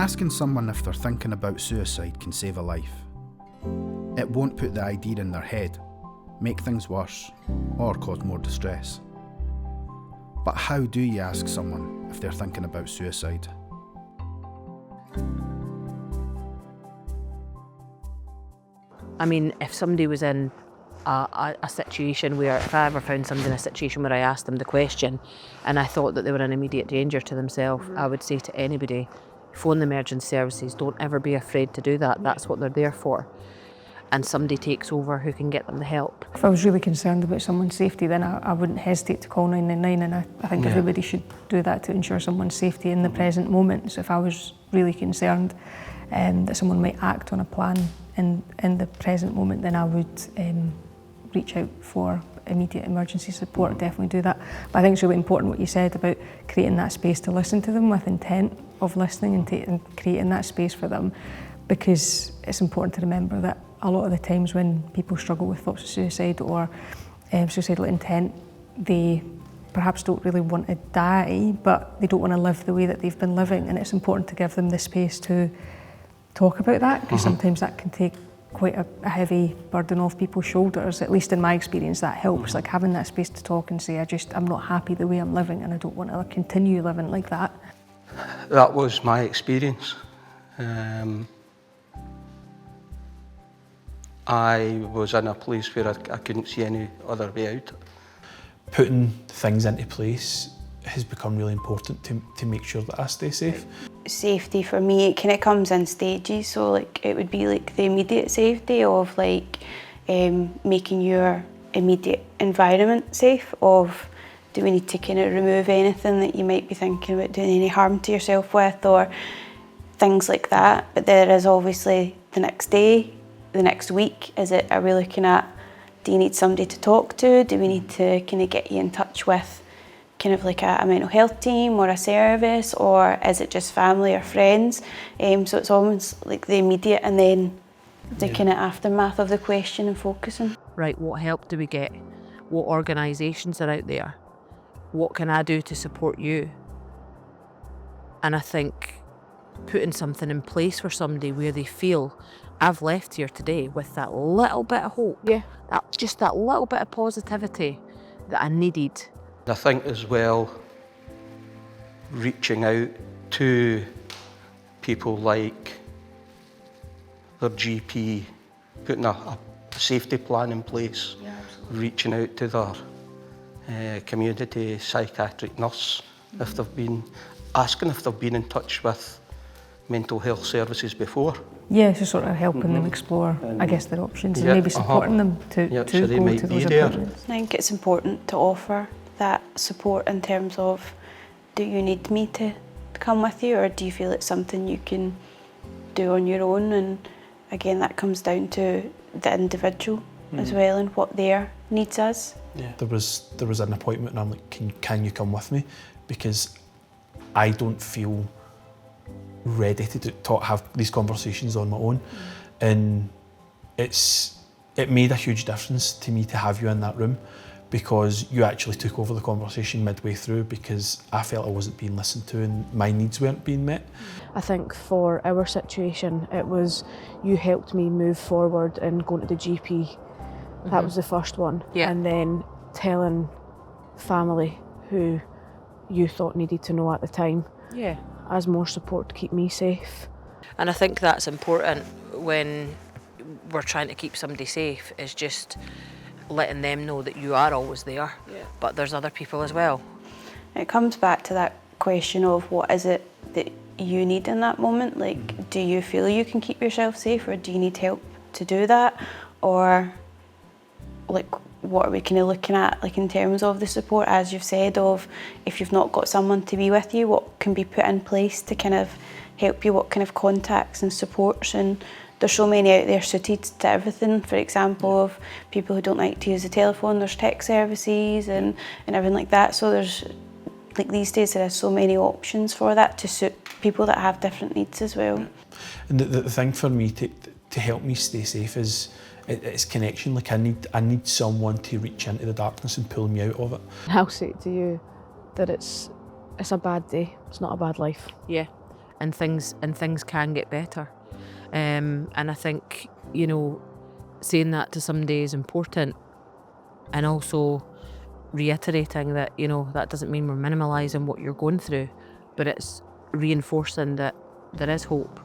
Asking someone if they're thinking about suicide can save a life. It won't put the idea in their head, make things worse, or cause more distress. But how do you ask someone if they're thinking about suicide? I mean, if somebody was in a situation where, if I ever found somebody in a situation where I asked them the question and I thought that they were in immediate danger to themselves, I would say to anybody, phone the emergency services, don't ever be afraid to do that, that's what they're there for. And somebody takes over who can get them the help. If I was really concerned about someone's safety, then I wouldn't hesitate to call 999, and I think everybody should do that to ensure someone's safety in the present moment. So if I was really concerned that someone might act on a plan in the present moment, then I would reach out for immediate emergency support, definitely do that. But I think it's really important what you said about creating that space to listen to them with intent of listening and creating that space for them, because it's important to remember that a lot of the times when people struggle with thoughts of suicide or suicidal intent, they perhaps don't really want to die, but they don't want to live the way that they've been living, and it's important to give them the space to talk about that, because sometimes that can take quite a heavy burden off people's shoulders. At least in my experience, that helps, like having that space to talk and say, I'm not happy the way I'm living and I don't want to continue living like that. That was my experience. I was in a place where I couldn't see any other way out. Putting things into place has become really important to make sure that I stay safe. Safety for me, it kind of comes in stages, so like it would be like the immediate safety of like making your immediate environment safe, of do we need to kind of remove anything that you might be thinking about doing any harm to yourself with, or things like that. But there is obviously the next day, the next week, are we looking at, do you need somebody to talk to? Do we need to kind of get you in touch with kind of like a mental health team or a service, or is it just family or friends? So it's almost like the immediate and then the kind of aftermath of the question and focusing. Right, what help do we get? What organisations are out there? What can I do to support you? And I think putting something in place for somebody where they feel, I've left here today with that little bit of hope, just that little bit of positivity that I needed. I think as well, reaching out to people like their GP, putting a safety plan in place, reaching out to their community psychiatric nurse, if they've been, asking if they've been in touch with mental health services before. Yeah, so sort of helping them explore, I guess, their options, and maybe supporting them to so go to those appointments. I think it's important to offer that support in terms of, do you need me to come with you, or do you feel it's something you can do on your own? And again, that comes down to the individual as well and what their needs is. Yeah. There was an appointment and I'm like, can you come with me? Because I don't feel ready to have these conversations on my own. And it made a huge difference to me to have you in that room, because you actually took over the conversation midway through, because I felt I wasn't being listened to and my needs weren't being met. I think for our situation, it was you helped me move forward and going to the GP. That was the first one. Yeah. And then telling family who you thought needed to know at the time. Yeah. As more support to keep me safe. And I think that's important when we're trying to keep somebody safe, is just letting them know that you are always there, but there's other people as well. It comes back to that question of what is it that you need in that moment? Like, do you feel you can keep yourself safe, or do you need help to do that? Or like, what are we kind of looking at, like in terms of the support, as you've said, of if you've not got someone to be with you, what can be put in place to kind of help you, what kind of contacts and supports? And there's so many out there suited to everything. For example, of people who don't like to use the telephone, there's text services and everything like that. So there's, like these days, there are so many options for that to suit people that have different needs as well. And the thing for me to help me stay safe is it's connection. Like I need someone to reach into the darkness and pull me out of it. I'll say to you that it's a bad day, it's not a bad life. Yeah. and things can get better. And I think, you know, saying that to somebody is important, and also reiterating that, you know, that doesn't mean we're minimalising what you're going through, but it's reinforcing that there is hope.